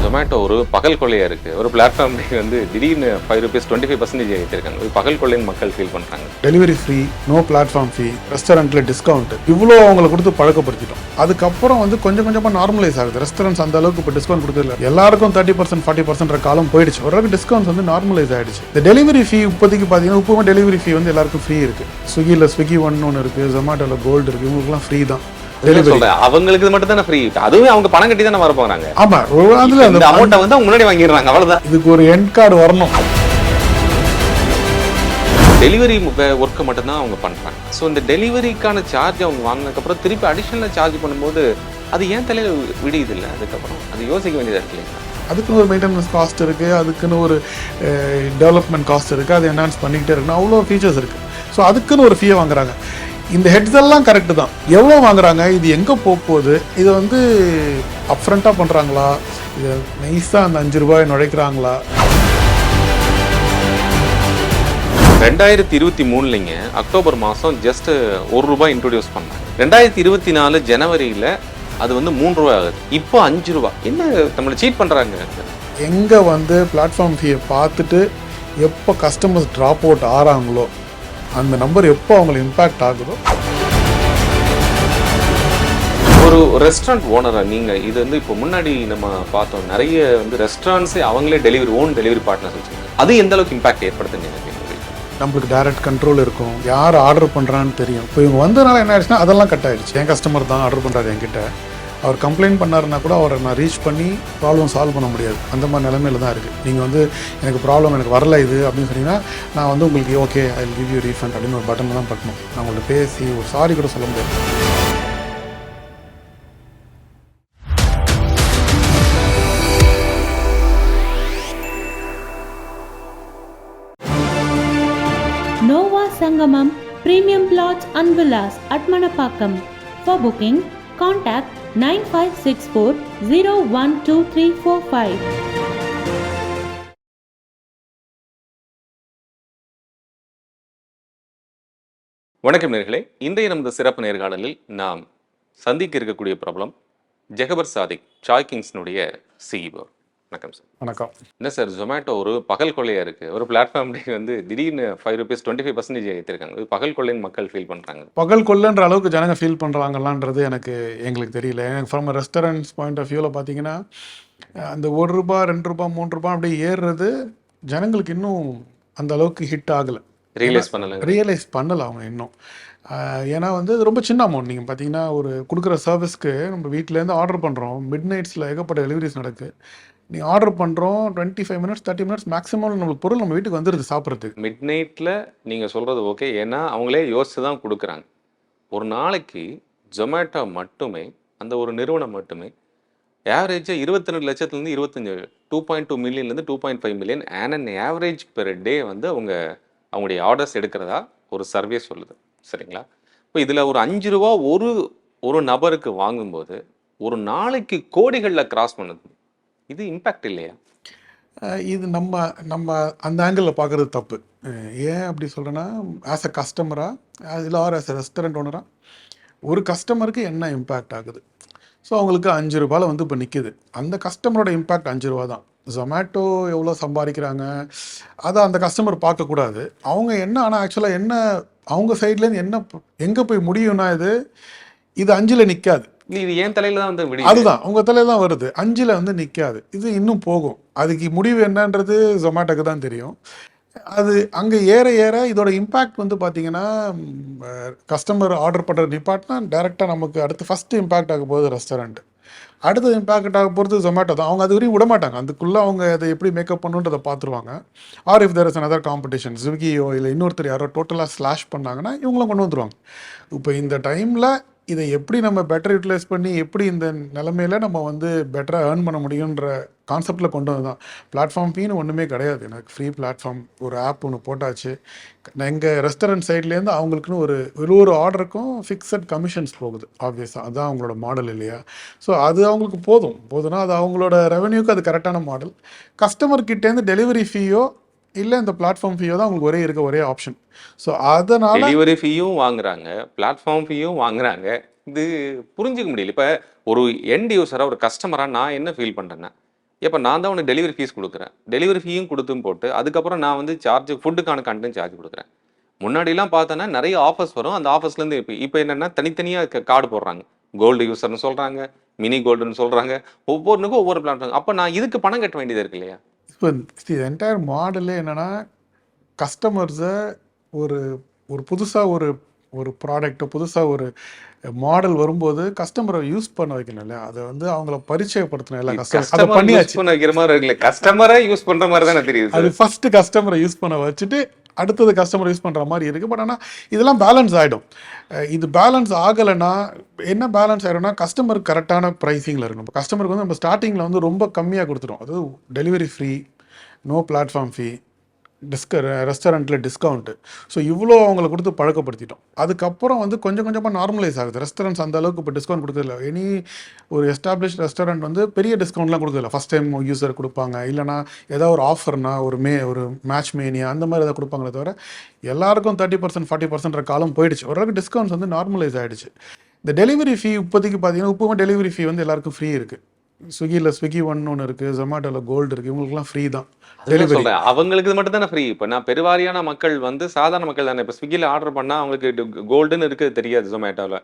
ஜொமேட்டோ ஒரு பகல் கொள்ளையா இருக்கு. ஒரு பிளாட்ஃபார்ம்லேயே வந்து திடீர்னு ₹5 25% ஏற்றிருக்காங்க. இது பகல் கொள்ளைன்னு மக்கள் ஃபீல் பண்றாங்க. டெலிவரி ஃப்ரீ, நோ பிளாட்ஃபார்ம் ஃபீ, ரெஸ்டாரண்ட்ல டிஸ்கவுண்ட், இவ்வளோ அவங்களை கொடுத்து பழக்கப்படுத்திட்டோம். அதுக்கப்புறம் வந்து கொஞ்சம் கொஞ்சமாக நார்மலைஸ் ஆகுது. ரெஸ்டாரண்ட்ஸ் அந்த அளவுக்கு இப்போ டிஸ்கவுண்ட் கொடுத்ததில்ல. எல்லாருக்கும் 30% 40% காலம் போயிடுச்சு. ஓரளவுக்கு டிஸ்கவுண்ட்ஸ் வந்து நார்மலைஸ் ஆயிடுச்சு. இந்த டெலிவரி ஃபீ இப்போதைக்கு பார்த்தீங்கன்னா இப்போவும் டெலிவரி ஃபீ வந்து எல்லாருக்கும் ஃப்ரீ இருக்கு. ஸ்விக்கியில் ஸ்விக்கி ஒன்று இருக்கு, ஜொமேட்டோவில் கோல்டு இருக்கு, இவங்களுக்குலாம் ஃப்ரீ தான். அவங்களுக்கு மட்டும் தானே ஃப்ரீ, அதுவே அவங்க பணம் கட்டி தானே வர போறாங்க. ஆமா, அந்த அமௌண்ட்டை வந்து அவங்க முன்னாடி வாங்கிடுறாங்க, அவ்வளவுதான். இதுக்கு ஒரு எண்ட் கார்டு வரணும். டெலிவரி ஒர்க்கை மட்டும்தான் அவங்க பண்றாங்க. ஸோ இந்த டெலிவரிக்கான சார்ஜ் அவங்க வாங்கினதுக்கப்புறம் திருப்பி அடிஷனலாக சார்ஜ் பண்ணும்போது அது ஏன் தலையில விடியுது இல்லை? அதுக்கப்புறம் அது யோசிக்க வேண்டியதாக இருக்கு இல்லைங்களா? அதுக்குன்னு ஒரு மெயின்டெனன்ஸ் காஸ்ட் இருக்குது, அதுக்குன்னு ஒரு டெவலப்மெண்ட் காஸ்ட் இருக்குது, அதை என்ஹான்ஸ் பண்ணிக்கிட்டே இருக்குன்னு அவ்வளோ ஃபீச்சர்ஸ் இருக்குது. ஸோ அதுக்குன்னு ஒரு ஃபீயை வாங்குறாங்க. இந்த ஹெட்ஸ் எல்லாம் கரெக்டு தான். எவ்வளோ வாங்குறாங்க, இது எங்கே போகுது, இதை வந்து அப்ஃப்ரண்ட்டாக பண்ணுறாங்களா, இதை நைஸாக அந்த ₹5 நுழைக்கிறாங்களா? 2023 அக்டோபர் மாதம் ஜஸ்ட் ₹1 இன்ட்ரோடியூஸ் பண்ணாங்க. 2024 ஜனவரியில் அது வந்து ₹3 ஆகுது. இப்போ ₹5. என்ன நம்மளை சீட் பண்ணுறாங்க? எங்கே வந்து பிளாட்ஃபார்ம் ஃபீயை பார்த்துட்டு எப்போ கஸ்டமர்ஸ் ட்ராப் அவுட் ஆகிறாங்களோ, அந்த நம்பர் எப்போ அவங்களுக்கு இம்பேக்ட் ஆகுதோ. ஒரு ரெஸ்டாரண்ட் ஓனரா நீங்கள் இது வந்து இப்போ முன்னாடி நம்ம பார்த்தோம், நிறைய வந்து ரெஸ்டாரண்ட்ஸே அவங்களே ஓன் டெலிவரி பார்ட்னர்ஸ் வச்சுருக்காங்க. அது எந்த அளவுக்கு இம்பாக்ட் ஏற்படுத்துன்னு நினைக்கிறீங்க? நம்மளுக்கு டைரக்ட் கண்ட்ரோல் இருக்கும், யார் ஆர்டர் பண்ணுறான்னு தெரியும். இப்போ இவங்க வந்ததுனால என்ன ஆயிடுச்சுன்னா அதெல்லாம் கட் ஆகிடுச்சு. என் கஸ்டமர் தான் ஆர்டர் பண்ணுறாரு என்கிட்ட, அவர் கம்ப்ளைண்ட் பண்ணாருன்னா கூட அவரை நான் ரீச் பண்ணி ப்ராப்ளம் சால்வ் பண்ண முடியாது. அந்த மாதிரி நிலைமையில தான் இருக்குது. நீங்கள் வந்து எனக்கு ப்ராப்ளம் எனக்கு வரல இது அப்படின்னு சொன்னீங்கன்னா நான் வந்து உங்களுக்கு okay I will give you refund அப்படின்னு ஒரு பட்டன் தான் பட்டணும். நான் உங்கள்கிட்ட பேசி ஒரு சாரி கூட சொல்ல முடியாது. Nova Sangamam Premium Plots and Villas at Manapakkam. For booking, contact 9564012345. வணக்கம் நேயர்களே, இன்றைய நமது சிறப்பு நேர்காணலில் நாம் சந்திக்க இருக்கக்கூடிய பிரபலம் ஜெகபர் சாதிக், சாய் கிங்ஸ்னுடைய CEO. வணக்கம் சார். வணக்கம். என்ன சார், ஜொமேட்டோ ஒரு பகல் கொள்ளையா இருக்கு. ஒரு பிளாட்ஃபார்ம்லேயே வந்து திடீர்னு ₹5 25% ஏற்றிருக்காங்க. இது பகல் கொள்ளைன்னு மக்கள் ஃபீல் பண்றாங்க. பகல் கொள்ளைன்ற அளவுக்கு ஜனங்க ஃபீல் பண்ணுறாங்களான்றது எங்களுக்கு தெரியல. எனக்கு ஃப்ரம் ரெஸ்டாரண்ட்ஸ் பாயிண்ட் ஆஃப் வியூவில் பார்த்தீங்கன்னா அந்த ₹1 ₹2 ₹3 அப்படியே ஏறுறது ஜனங்களுக்கு இன்னும் அந்த அளவுக்கு ஹிட் ஆகலை, ரியலைஸ் பண்ணலை அவங்க இன்னும். ஏன்னா வந்து அது ரொம்ப சின்ன அமௌண்ட். நீங்கள் பார்த்தீங்கன்னா ஒரு கொடுக்குற சர்வீஸ்க்கு நம்ம வீட்டிலேருந்து ஆர்டர் பண்ணுறோம், மிட் நைட்ஸில் ஏகப்பட்ட டெலிவரிஸ் நடக்குது. நீங்கள் ஆர்டர் பண்ணுறோம் 25 மினிட்ஸ் 30 மினிட்ஸ் மேக்ஸிமம் நம்மளுக்கு பொருள் நம்ம வீட்டுக்கு வந்துடுது சாப்பிட்றதுக்கு. மிட் நைட்டில் நீங்கள் சொல்கிறது ஓகே, ஏன்னா அவங்களே யோசித்து தான் கொடுக்குறாங்க. ஒரு நாளைக்கு ஜொமேட்டோ மட்டுமே, அந்த ஒரு நிறுவனம் மட்டுமே ஆவரேஜாக 22 லட்சத்துலேருந்து 2.2 மில்லியன்லேருந்து 2.5 million and average per day வந்து அவங்களுடைய ஆர்டர்ஸ் எடுக்கிறதா ஒரு சர்வே சொல்லுது. சரிங்களா? இப்போ இதில் ஒரு ₹5 ஒரு நபருக்கு வாங்கும்போது ஒரு நாளைக்கு கோடிகளில் கிராஸ் பண்ணுது. இது இம்பேக்ட் இல்லையா? இது நம்ம அந்த ஆங்கிளில் பார்க்குறது தப்பு. ஏன் அப்படி சொல்கிறேன்னா, ஆஸ் அ கஸ்டமராக அதில் ஆஸ் அ ரெஸ்டாரண்ட் ஓனராக ஒரு கஸ்டமருக்கு என்ன இம்பேக்ட் ஆகுது? ஸோ அவங்களுக்கு ₹5 வந்து இப்போ நிற்கிது. அந்த கஸ்டமரோட இம்பேக்ட் ₹5 தான். ஜொமேட்டோ எவ்வளோ சம்பாதிக்கிறாங்க அதை அந்த கஸ்டமர் பார்க்கக்கூடாது. அவங்க என்ன, ஆனால் ஆக்சுவலாக என்ன அவங்க சைட்லேருந்து என்ன எங்கே போய் முடியும்னா இது 5ல் நிற்காது. இது ஏன் தலையில தான் வந்து அதுதான் உங்க தலையில தான் வருது. 5ல் வந்து நிற்காது. இது இன்னும் போகும். அதுக்கு முடிவு என்னன்றது ஜொமேட்டோக்கு தான் தெரியும். அது அங்கே ஏற ஏற இதோட இம்பேக்ட் வந்து பார்த்தீங்கன்னா கஸ்டமர் ஆர்டர் பண்ணுற நிப்பாட்னா டேரெக்டாக நமக்கு அடுத்து ஃபஸ்ட்டு இம்பேக்ட் ஆக போகுது ரெஸ்டாரண்ட். அடுத்தது இம்பேக்ட் ஆக போகிறது ஜொமேட்டோ தான். அவங்க அது வரையும் விட மாட்டாங்க. அதுக்குள்ளே அவங்க அதை எப்படி மேக்கப் பண்ணுன்றதை பார்த்துருவாங்க. Or if there is another competition, ஸ்விக்கியோ இல்லை இன்னொருத்தர் யாரோ டோட்டலாக ஸ்லாஷ் பண்ணாங்கன்னா இவங்களும் கொண்டு வந்துடுவாங்க. இப்போ இந்த டைமில் இதை எப்படி நம்ம பெட்டர் யூட்டிலைஸ் பண்ணி எப்படி இந்த நிலமையில நம்ம வந்து பெட்டராக ஏர்ன் பண்ண முடியுன்ற கான்செப்டில் கொண்டு வந்து தான். பிளாட்ஃபார்ம் ஃபீன்னு ஒன்றுமே கிடையாது. எனக்கு ஃப்ரீ பிளாட்ஃபார்ம் ஒரு ஆப் ஒன்று போட்டாச்சு. எங்கள் ரெஸ்டாரண்ட் சைட்லேருந்து அவங்களுக்குன்னு ஒரு ஆர்டருக்கும் ஃபிக்ஸட் கமிஷன்ஸ் போகுது. ஆப்வியஸாக அதுதான் அவங்களோட மாடல் இல்லையா? ஸோ அது அவங்களுக்கு போதும்னா அது அவங்களோட ரெவன்யூக்கு அது கரெக்டான மாடல். கஸ்டமர்கிட்டேருந்து டெலிவரி ஃபீயோ இல்லை இந்த பிளாட்ஃபார்ம் ஃபீயோ தான் உங்களுக்கு ஒரே ஆப்ஷன். ஸோ அதனால் டெலிவரி ஃபீயும் வாங்குறாங்க, பிளாட்ஃபார்ம் ஃபீயும் வாங்குறாங்க. இது புரிஞ்சிக்க முடியல. இப்போ ஒரு எண்ட் யூஸராக ஒரு கஸ்டமராக நான் என்ன ஃபீல் பண்ணுறேன்னா, இப்போ நான் தான் உனக்கு டெலிவரி ஃபீஸ் கொடுக்குறேன், டெலிவரி ஃபீயும் கொடுத்தும் போட்டு அதுக்கப்புறம் நான் வந்து சார்ஜ் ஃபுட்டுக்கான கண்டென்ட் சார்ஜ் கொடுக்குறேன். முன்னாடிலாம் பார்த்தோன்னா நிறைய ஆஃபர்ஸ் வரும். அந்த ஆஃபர்ஸ்லேருந்து இப்போ என்னென்னா தனித்தனியாக கார்டு போடுறாங்க. கோல்டு யூசர்னு சொல்கிறாங்க, மினி கோல்டுன்னு சொல்கிறாங்க, ஒவ்வொன்றுக்கும் ஒவ்வொரு பிளான். அப்போ நான் இதுக்கு பணம் கட்ட வேண்டியது இருக்கு இல்லையா? இப்போ என்டையர் மாடலே என்னென்னா கஸ்டமர்ஸை ஒரு ஒரு புதுசாக ஒரு ப்ராடக்ட்டோ புதுசாக ஒரு மாடல் வரும்போது கஸ்டமரை யூஸ் பண்ண வைக்கணும்ல, அதை வந்து அவங்கள பரிச்சயப்படுத்தணும். எல்லா கஸ்டமர் அதை பண்ணியாச்சு. வைக்கிற மாதிரி இருக்குல்ல, கஸ்டமரை யூஸ் பண்ணுற மாதிரி தானே தெரியுது. அது ஃபர்ஸ்ட் கஸ்டமரை யூஸ் பண்ண வச்சுட்டு அடுத்தது கஸ்டமர் யூஸ் பண்ணுற மாதிரி இருக்குது. பட் ஆனால் இதெல்லாம் பேலன்ஸ் ஆகிடும். இது பேலன்ஸ் ஆகலைன்னா என்ன பேலன்ஸ் ஆகிடும்னா கஸ்டமருக்கு கரெக்டான ப்ரைஸிங்கில் இருக்கணும். இப்போ கஸ்டமருக்கு வந்து நம்ம ஸ்டார்டிங்கில் வந்து ரொம்ப கம்மியாக கொடுத்துரும். அது டெலிவரி ஃப்ரீ, நோ பிளாட்ஃபார்ம் ஃபீ, ரெஸ்டாரண்ட்டில் டிஸ்கவுண்ட்டு. ஸோ இவ்வளோ அவங்களை கொடுத்து பழக்கப்படுத்திட்டோம். அதுக்கப்புறம் வந்து கொஞ்சம் கொஞ்சமாக நார்மலைஸ் ஆகுது. ரெஸ்டாரண்ட்ஸ் அந்த அளவுக்கு இப்போ டிஸ்கவுண்ட் கொடுக்குறதில்ல. எனி ஒரு எஸ்டாப்ளிஷ்ட் ரெஸ்டாரண்ட் வந்து பெரிய டிஸ்கவுண்ட்லாம் கொடுக்குறதில்ல. ஃபஸ்ட் டைம் யூஸர் கொடுப்பாங்க, இல்லைனா ஏதாவது ஒரு ஆஃபர்னா ஒரு மேட்ச் மேனியா அந்த மாதிரி எதாவது கொடுப்பாங்களே தவிர எல்லாருக்கும் 30% 40% காலம் போயிடுச்சு. ஓரளவுக்கு டிஸ்கவுண்ட்ஸ் வந்து நார்மலைஸ் ஆகிடுச்சு. இந்த டெலிவரி ஃபீ இப்போதைக்கு பார்த்தீங்கன்னா இப்போவும் டெலிவரி ஃபீ வந்து எல்லாருக்கும் ஃப்ரீ இருக்குது. ஸ்விக்கி ஒன்று இருக்குது, ஜொமேட்டோவில் கோல்டு இருக்குது, இவங்களுக்குலாம் ஃப்ரீ தான் டெலிவரி. அவங்களுக்கு மட்டும் தானே ஃப்ரீ. இப்போ நான் பெருவாரியான மக்கள் வந்து சாதாரண மக்கள் தானே. இப்போ ஸ்விக்கியில் ஆர்டர் பண்ணால் அவங்களுக்கு கோல்டுன்னு இருக்க தெரியாது, ஜொமேட்டோவில்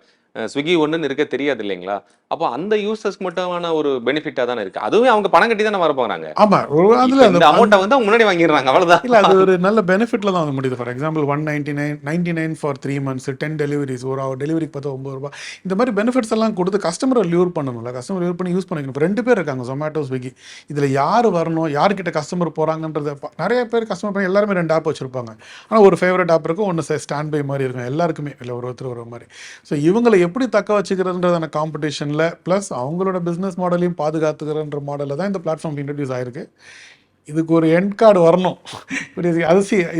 ஸ்விக்கி ஒன்றுன்னு இருக்க தெரியாது இல்லைங்களா? அப்போ அந்த யூசர்ஸ்க்கு மட்டுமான ஒரு பெனிஃபிட்டாக தானே இருக்குது. அதுவே அவங்க பணம் கட்டி தானே வர போகிறாங்க. ஆமாம், அதில் அந்த அமௌண்ட்டை வந்து அவங்க முன்னாடி வாங்கிடுறாங்க, அவ்வளோதான். இல்லை, அது ஒரு நல்ல பெனிஃபிட்டில் தான் வந்து முடியுது. For example 199 for 3 months, 10 deliveries, ஒரு டெலிவரிக்கு பார்த்தா 9 ரூபா. இந்த மாதிரி பெனிஃபிட்ஸ் எல்லாம் கொடுத்து கஸ்டமரை லியூர் பண்ணணும்ல. கஸ்டமர் லியூர் பண்ணி யூஸ் பண்ணிக்கணும். இப்போ 2 பேர் இருக்காங்க, ஜொமேட்டோ ஸ்விக்கி. இதில் யார் வரணும், யார்கிட்ட கஸ்டமர் போகிறாங்கன்றத நிறைய பேர் கஸ்டமர் பண்ணி எல்லாருமே 2 ஆப் வச்சுருப்பாங்க. ஆனால் ஒரு ஃபேவரட் ஆப் இருக்கும், ஒன்று ஸ்டாண்ட் பை மாதிரி இருக்கும் எல்லாருக்குமே, இல்லை ஒருத்தர் ஒரு மாதிரி. ஸோ இவங்களை எப்படி தக்க வச்சுக்கிறதுன்றதான காம்படிஷனில் ப்ளஸ் அவங்களோட பிஸ்னஸ் மாடலையும் பாதுகாத்துக்கிறன்ற மாடலில் தான் இந்த பிளாட்ஃபார்ம் இன்ட்ரடியூஸ் ஆகிருக்கு. இதுக்கு ஒரு எண்ட் கார்டு வரணும்.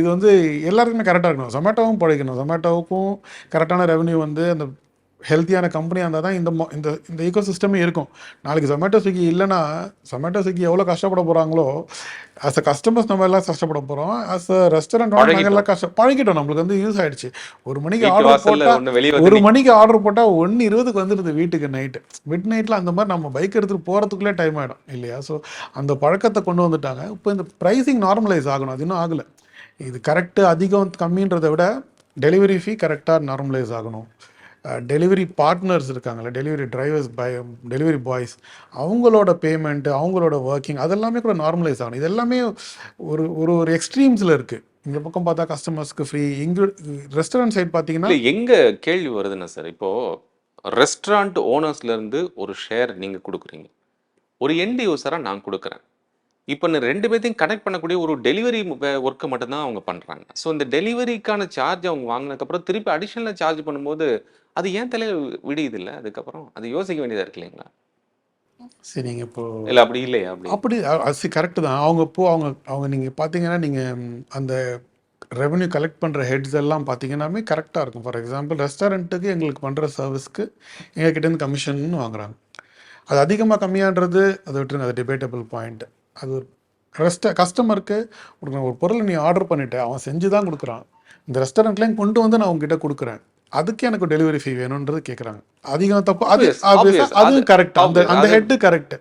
இது வந்து எல்லாருக்குமே கரெக்டாக இருக்கணும். ஜொமேட்டோவும் பழைக்கணும். ஜொமேட்டோவுக்கும் கரெக்டான ரெவன்யூ வந்து அந்த ஹெல்த்தியான கம்பெனியாக இருந்தால் தான் இந்த ஈகோ சிஸ்டமே இருக்கும். நாளைக்கு ஜொமேட்டோ ஸ்விக்கி இல்லைன்னா ஜொமேட்டோ ஸ்விக்கி எவ்வளோ கஷ்டப்பட போகிறாங்களோ, ஆஸ் அ கஸ்டமர்ஸ் நம்ம எல்லாம் கஷ்டப்பட போகிறோம். ஆஸ் அ ரெஸ்டாரண்ட் நாங்கள் எல்லாம் பழகிட்டோம். நம்மளுக்கு வந்து யூஸ் ஆகிடுச்சு. ஒரு மணிக்கு ஆர்டர் போட்டால் 1:20 வந்துடுது வீட்டுக்கு நைட்டு. மிட் நைட்டில் அந்த மாதிரி நம்ம பைக் எடுத்துகிட்டு போகிறதுக்குள்ளே டைம் ஆகிடும் இல்லையா? ஸோ அந்த பழக்கத்தை கொண்டு வந்துட்டாங்க. இப்போ இந்த ப்ரைஸிங் நார்மலைஸ் ஆகணும். அது இன்னும் ஆகலை. இது கரெக்டு அதிகம் கம்மின்றதை விட டெலிவரி ஃபீ கரெக்டாக நார்மலைஸ் ஆகணும். டெலிவரி பார்ட்னர்ஸ் இருக்காங்கள்ல, டெலிவரி டிரைவர்ஸ், டெலிவரி பாய்ஸ், அவங்களோட பேமெண்ட்டு, அவங்களோட ஒர்க்கிங், அதெல்லாமே கூட நார்மலைஸ் ஆகணும். இது எல்லாமே ஒரு எக்ஸ்ட்ரீம்ஸில் இருக்குது. இந்த பக்கம் பார்த்தா கஸ்டமர்ஸ்க்கு ஃப்ரீ, இங்கே ரெஸ்டாரண்ட் சைட் பார்த்தீங்கன்னா எங்கே கேள்வி வருதுன்னா சார், இப்போது ரெஸ்டாரண்ட் ஓனர்ஸ்லேருந்து ஒரு ஷேர் நீங்கள் கொடுக்குறீங்க, ஒரு எண்ட் யூஸராக நான் கொடுக்குறேன். இப்போ நான் 2 பேர்த்தையும் கனெக்ட் பண்ணக்கூடிய ஒரு டெலிவரி ஒர்க்கை மட்டும்தான் அவங்க பண்ணுறாங்க. ஸோ இந்த டெலிவரிக்கான சார்ஜ் அவங்க வாங்கினதுக்கப்புறம் திருப்பி அடிஷ்னலாக சார்ஜ் பண்ணும்போது அது ஏன் தலையில் விடியுது இல்லை? அதுக்கப்புறம் அது யோசிக்க வேண்டியதாக இருக்கு இல்லைங்களா? சரிங்க. இப்போ இல்லை அப்படி இல்லையா? அப்படி கரெக்டு தான். அவங்க நீங்கள் பார்த்தீங்கன்னா நீங்கள் அந்த ரெவன்யூ கலெக்ட் பண்ணுற ஹெட்ஸ் எல்லாம் பார்த்தீங்கன்னாமே கரெக்டாக இருக்கும். ஃபார் எக்ஸாம்பிள் ரெஸ்டாரண்ட்டுக்கு எங்களுக்கு பண்ணுற சர்வீஸ்க்கு எங்ககிட்டேருந்து கமிஷன் வாங்குறாங்க. அது அதிகமாக கம்மியான்றது அதை விட்டுருங்க, அது டிபேட்டபிள் பாயிண்ட். அது ஒரு கஸ்டமருக்கு ஒரு பொருளை நீ ஆர்டர் பண்ணிவிட்டு அவன் செஞ்சு தான் கொடுக்குறான். இந்த ரெஸ்டாரண்ட்லேயும் கொண்டு வந்து நான் உங்ககிட்ட கொடுக்குறேன், அதுக்கு எனக்கு டெலிவரி ஃபீ வேணுன்றது கேட்குறாங்க. அதிகம் தப்பு. அதுவும் கரெக்ட். அந்த ஹெட்டு கரெக்டு.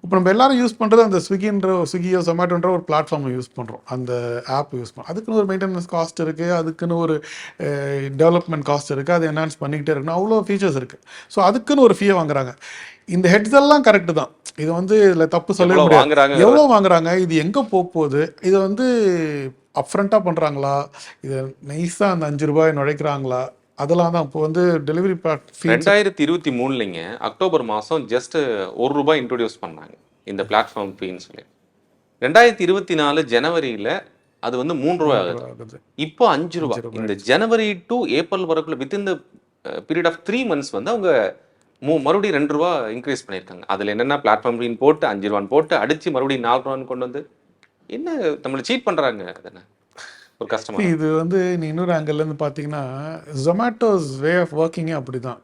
இப்போ நம்ம எல்லாரும் யூஸ் பண்ணுறது அந்த ஸ்விக்கியோ ஜொமேட்டோன்ற ஒரு பிளாட்ஃபார்மை யூஸ் பண்ணுறோம், அந்த ஆப் யூஸ் பண்ணுறோம். அதுக்குன்னு ஒரு மெயின்டெனன்ஸ் காஸ்ட் இருக்குது, அதுக்குன்னு ஒரு டெவலப்மெண்ட் காஸ்ட் இருக்குது, அதை என்ஹான்ஸ் பண்ணிக்கிட்டே இருக்கணும், அவ்வளோ ஃபீச்சர்ஸ் இருக்குது. ஸோ அதுக்குன்னு ஒரு ஃபீயை வாங்குறாங்க. இந்த ஹெட்ஸ் எல்லாம் கரெக்டு தான். இது வந்து இதில் தப்பு சொல்ல முடியாது. எவ்வளோ வாங்குறாங்க, இது எங்கே போகுது, இதை வந்து அப்ஃப்ரண்ட்டாக பண்ணுறாங்களா, இதை நைஸாக அந்த 5 ரூபாய் நுழைக்கிறாங்களா, அதெல்லாம் தான். இப்போ வந்து டெலிவரி 2023 அக்டோபர் மாதம் ஜஸ்ட் ₹1 இன்ட்ரோடியூஸ் பண்ணாங்க இந்த பிளாட்ஃபார்ம் ஃபீன்னு சொல்லி. 2024 ஜனவரியில் அது வந்து ₹3 ஆகுது. இப்போ ₹5. இந்த ஜனவரி டு ஏப்ரல் வரக்குள்ள within the period of 3 months வந்து அவங்க மறுபடியும் ₹2 இன்க்ரீஸ் பண்ணியிருக்காங்க. அதில் என்னென்ன பிளாட்ஃபார்ம் ஃபீன் போட்டு ₹5 போட்டு அடித்து மறுபடியும் ₹4 கொண்டு வந்து என்ன நம்மளை சீட் பண்ணுறாங்க. அதனை ஒரு கஸ்டமர் இது வந்து நீ இன்னொரு ஆங்கிள்லேருந்து பார்த்தீங்கன்னா ஜொமேட்டோஸ் வே ஆஃப் ஒர்க்கிங்கே அப்படி தான்.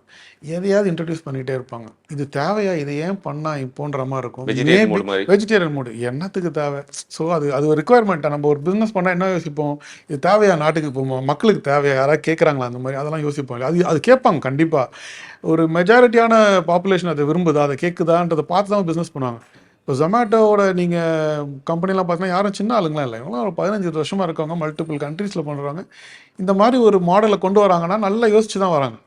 எதையாவது இன்ட்ரடியூஸ் பண்ணிகிட்டே இருப்பாங்க. இது தேவையா, இது ஏன் பண்ணால் இப்போன்ற மாதிரி இருக்கும். வெஜிடேரியன் மூடு என்னத்துக்கு தேவை? ஸோ அது ஒரு ரிக்குவயர்மெண்ட்டாக. நம்ம ஒரு பிஸ்னஸ் பண்ணால் என்ன யோசிப்போம், இது தேவையா, நாட்டுக்கு போவோம், மக்களுக்கு தேவையா, யாராவது கேட்குறாங்களா, அந்த மாதிரி அதெல்லாம் யோசிப்போம். அது கேட்பாங்க கண்டிப்பாக. ஒரு மெஜாரிட்டியான பாப்புலேஷன் அதை விரும்புதா, அதை கேட்குதான்றதை பார்த்து தான் பிஸ்னஸ் பண்ணுவாங்க. இப்போ ஜொமேட்டோவோட நீங்கள் கம்பெனிலாம் பார்த்தீங்கன்னா யாரும் சின்ன ஆளுங்களாம் இல்லை, இவங்களாம் ஒரு 15 வருஷமாக இருக்கவங்க, மல்டிபிள் கண்ட்ரீஸில் பண்ணுறாங்க. இந்த மாதிரி ஒரு மாடலை கொண்டு வராங்கன்னா நல்லா யோசிச்சு தான் வராங்க.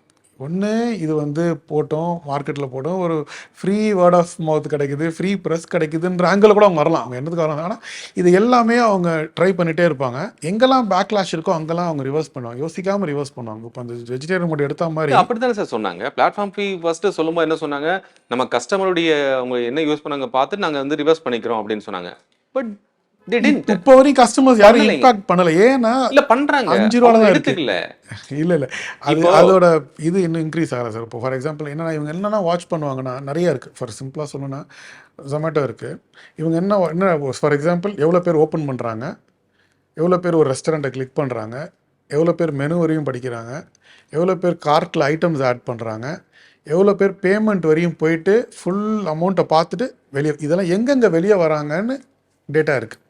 ஒன்று இது வந்து போட்டோம் மார்க்கெட்டில் போட்டோம், ஒரு ஃப்ரீ வேர்ட் ஆஃப் மவுத் கிடைக்குது, ஃப்ரீ ப்ரெஸ் கிடைக்குதுன்ற ஆங்கிள் கூட அவங்க வரலாம். அவங்க என்னதுக்கு வராங்க, ஆனால் இது எல்லாமே அவங்க ட்ரை பண்ணிகிட்டே இருப்பாங்க. எங்கெல்லாம் பேக்லாஷ் இருக்கோ அங்கெல்லாம் அவங்க ரிவர்ஸ் பண்ணுவாங்க, யோசிக்காமல் ரிவர்ஸ் பண்ணுவாங்க. இப்போ அந்த வெஜிடேரியன் மட்டும் எடுத்த மாதிரி அப்படித்தானே சார் சொன்னாங்க. பிளாட்ஃபார்ம் ஃபீ ஃபர்ஸ்ட் சொல்லும்போது என்ன சொன்னாங்க, நம்ம கஸ்டமருடைய அவங்க என்ன யூஸ் பண்ணாங்க பார்த்துட்டு நாங்கள் வந்து ரிவர்ஸ் பண்ணிக்கிறோம் அப்படின்னு சொன்னாங்க. But they didn't. இப்போ வரைக்கும் கஸ்டமர்ஸ் யாரும் பண்ணலைங்க. இம்பாக்ட் பண்ணல. ஏன்னா இல்ல பண்றாங்க, 5 ரூபால அவங்க தான் இருக்கு. எடுத்துக்கல. இல்லை இல்லை, அது இப்போ அதோட இது இன்னும் இன்க்ரீஸ் ஆகலை சார். இப்போ ஃபார் எக்ஸாம்பிள் என்னன்னா, இவங்க என்னென்னா வாட்ச் பண்ணுவாங்கன்னா நிறைய இருக்குது. ஃபார் சிம்பிளாக சொல்லணும்னா ஜொமேட்டோ இருக்குது. இவங்க என்ன ஃபார் எக்ஸாம்பிள் எவ்வளோ பேர் ஓப்பன் பண்ணுறாங்க, எவ்வளோ பேர் ஒரு ரெஸ்டாரண்ட்டை கிளிக் பண்ணுறாங்க, எவ்வளோ பேர் மெனு வரையும் படிக்கிறாங்க, எவ்வளோ பேர் கார்ட்டில் ஐட்டம்ஸ் ஆட் பண்ணுறாங்க, எவ்வளோ பேர் பேமெண்ட் வரையும் போயிட்டு ஃபுல் அமௌண்ட்டை பார்த்துட்டு வெளியே, இதெல்லாம் எங்கெங்கே வெளியே வராங்கன்னு டேட்டா இருக்குது.